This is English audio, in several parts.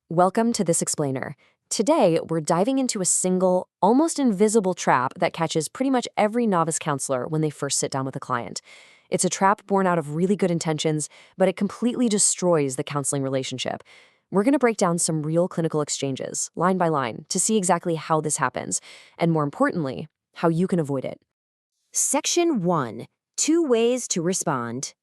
Welcome to This Explainer. Today, we're diving into a single, almost invisible trap that catches pretty much every novice counselor when they first sit down with a client. It's a trap born out of really good intentions, but it completely destroys the counseling relationship. We're going to break down some real clinical exchanges, line by line, to see exactly how this happens, and more importantly, how you can avoid it. Section 1. 2 ways to respond.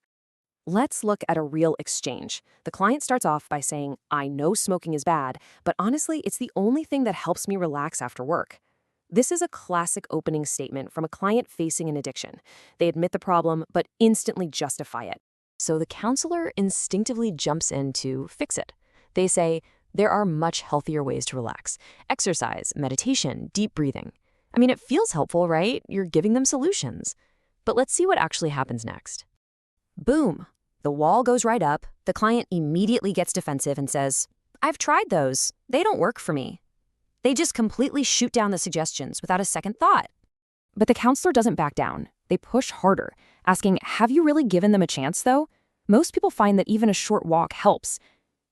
Let's look at a real exchange. The client starts off by saying, "I know smoking is bad, but honestly, it's the only thing that helps me relax after work." This is a classic opening statement from a client facing an addiction. They admit the problem, but instantly justify it. So the counselor instinctively jumps in to fix it. They say, there are much healthier ways to relax. Exercise, meditation, deep breathing. I mean, it feels helpful, right? You're giving them solutions. But let's see what actually happens next. Boom. The wall goes right up. The client immediately gets defensive and says, "I've tried those. They don't work for me." They just completely shoot down the suggestions without a second thought. But the counselor doesn't back down. They push harder, asking, "Have you really given them a chance, though?" Most people find that even a short walk helps.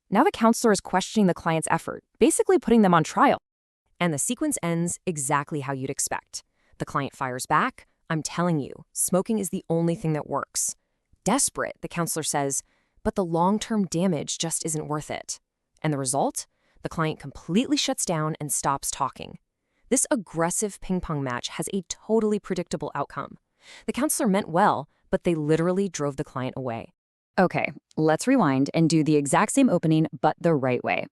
Now the counselor is questioning the client's effort, basically putting them on trial. And the sequence ends exactly how you'd expect. The client fires back, "I'm telling you, smoking is the only thing that works." Desperate, the counselor says, "But the long-term damage just isn't worth it." And the result? The client completely shuts down and stops talking. This aggressive ping-pong match has a totally predictable outcome. The counselor meant well, but they literally drove the client away. Okay, let's rewind and do the exact same opening, but the right way.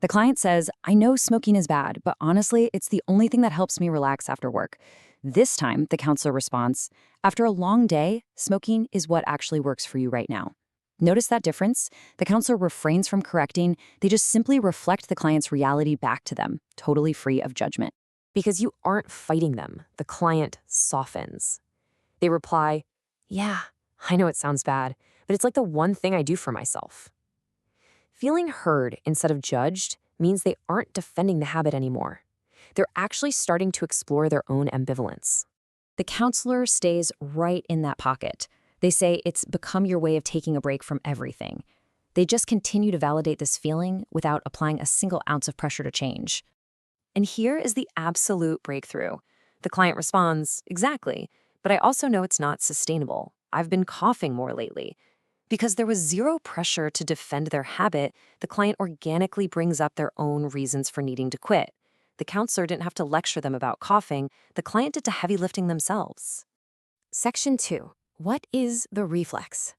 The client says, "I know smoking is bad, but honestly, it's the only thing that helps me relax after work." This time, the counselor responds, "After a long day, smoking is what actually works for you right now." Notice that difference? The counselor refrains from correcting. They just simply reflect the client's reality back to them, totally free of judgment. Because you aren't fighting them, the client softens. They reply, "Yeah, I know it sounds bad, but it's like the one thing I do for myself." Feeling heard instead of judged means they aren't defending the habit anymore. They're actually starting to explore their own ambivalence. The counselor stays right in that pocket. They say it's become your way of taking a break from everything. They just continue to validate this feeling without applying a single ounce of pressure to change. And here is the absolute breakthrough. The client responds, "Exactly, but I also know it's not sustainable. I've been coughing more lately." Because there was zero pressure to defend their habit, the client organically brings up their own reasons for needing to quit. The counselor didn't have to lecture them about coughing. The client did the heavy lifting themselves. Section 2. What is the reflex?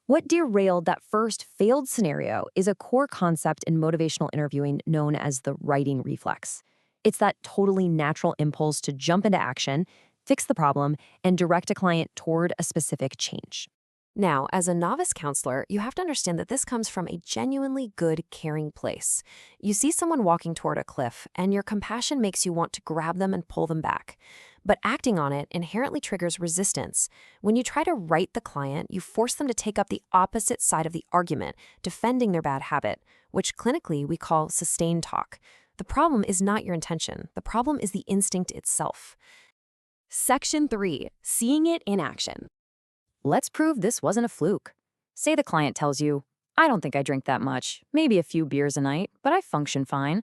What derailed that first failed scenario is a core concept in motivational interviewing known as the writing reflex. It's that totally natural impulse to jump into action, fix the problem, and direct a client toward a specific change. Now, as a novice counselor, you have to understand that this comes from a genuinely good, caring place. You see someone walking toward a cliff, and your compassion makes you want to grab them and pull them back. But acting on it inherently triggers resistance. When you try to right the client, you force them to take up the opposite side of the argument, defending their bad habit, which clinically we call sustained talk. The problem is not your intention. The problem is the instinct itself. Section 3. Seeing it in action. Let's prove this wasn't a fluke. Say the client tells you, "I don't think I drink that much, maybe a few beers a night, but I function fine."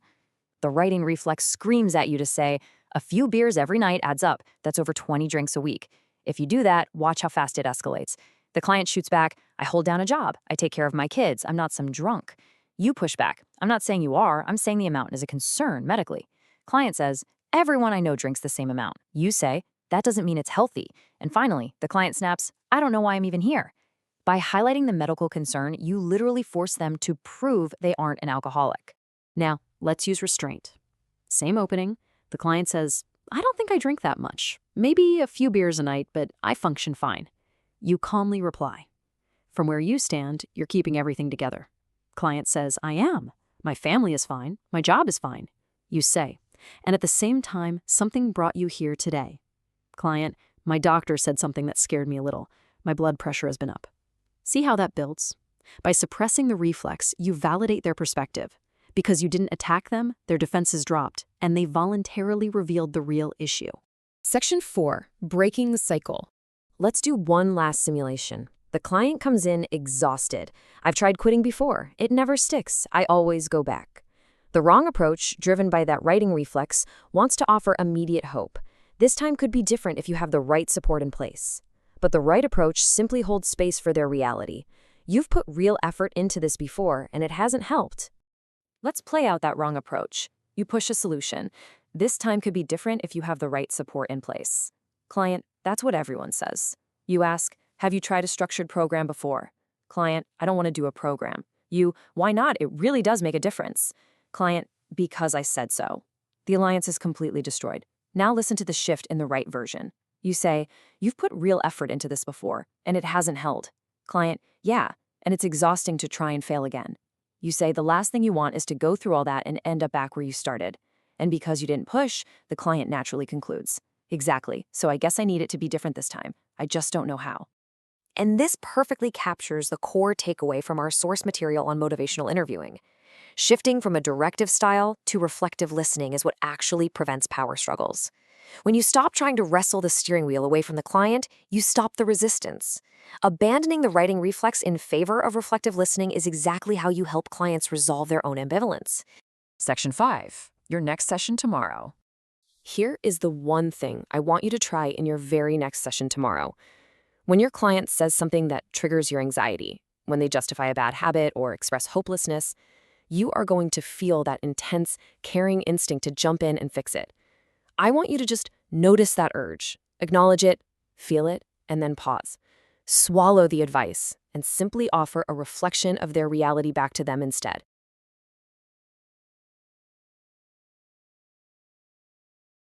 The writing reflex screams at you to say, "A few beers every night adds up. That's over 20 drinks a week. If you do that, watch how fast it escalates." The client shoots back, "I hold down a job. I take care of my kids. I'm not some drunk." You push back, "I'm not saying you are. I'm saying the amount is a concern medically." Client says, "Everyone I know drinks the same amount." You say, "That doesn't mean it's healthy." And finally, the client snaps, "I don't know why I'm even here." By highlighting the medical concern, you literally force them to prove they aren't an alcoholic. Now, let's use restraint. Same opening. The client says, "I don't think I drink that much. Maybe a few beers a night, but I function fine." You calmly reply, "From where you stand, you're keeping everything together." Client says, "I am. My family is fine. My job is fine." You say, "And at the same time, something brought you here today." Client, "My doctor said something that scared me a little. My blood pressure has been up." See how that builds? By suppressing the reflex, you validate their perspective. Because you didn't attack them, their defenses dropped, and they voluntarily revealed the real issue. Section 4. Breaking the cycle. Let's do one last simulation. The client comes in exhausted. "I've tried quitting before. It never sticks. I always go back." The wrong approach, driven by that writing reflex, wants to offer immediate hope. This time could be different if you have the right support in place. But the right approach simply holds space for their reality. You've put real effort into this before, and it hasn't helped. Let's play out that wrong approach. You push a solution. This time could be different if you have the right support in place. Client, that's what everyone says. You ask, have you tried a structured program before? Client, I don't want to do a program. You, why not? It really does make a difference. Client, because I said so. The alliance is completely destroyed. Now listen to the shift in the right version. You say, you've put real effort into this before, and it hasn't held. Client, yeah, and it's exhausting to try and fail again. You say the last thing you want is to go through all that and end up back where you started. And because you didn't push, the client naturally concludes, exactly, so I guess I need it to be different this time. I just don't know how. And this perfectly captures the core takeaway from our source material on motivational interviewing. Shifting from a directive style to reflective listening is what actually prevents power struggles. When you stop trying to wrestle the steering wheel away from the client, you stop the resistance. Abandoning the writing reflex in favor of reflective listening is exactly how you help clients resolve their own ambivalence. Section 5. Your next session tomorrow. Here is the one thing I want you to try in your very next session tomorrow. When your client says something that triggers your anxiety, when they justify a bad habit or express hopelessness, you are going to feel that intense, caring instinct to jump in and fix it. I want you to just notice that urge, acknowledge it, feel it, and then pause. Swallow the advice and simply offer a reflection of their reality back to them instead.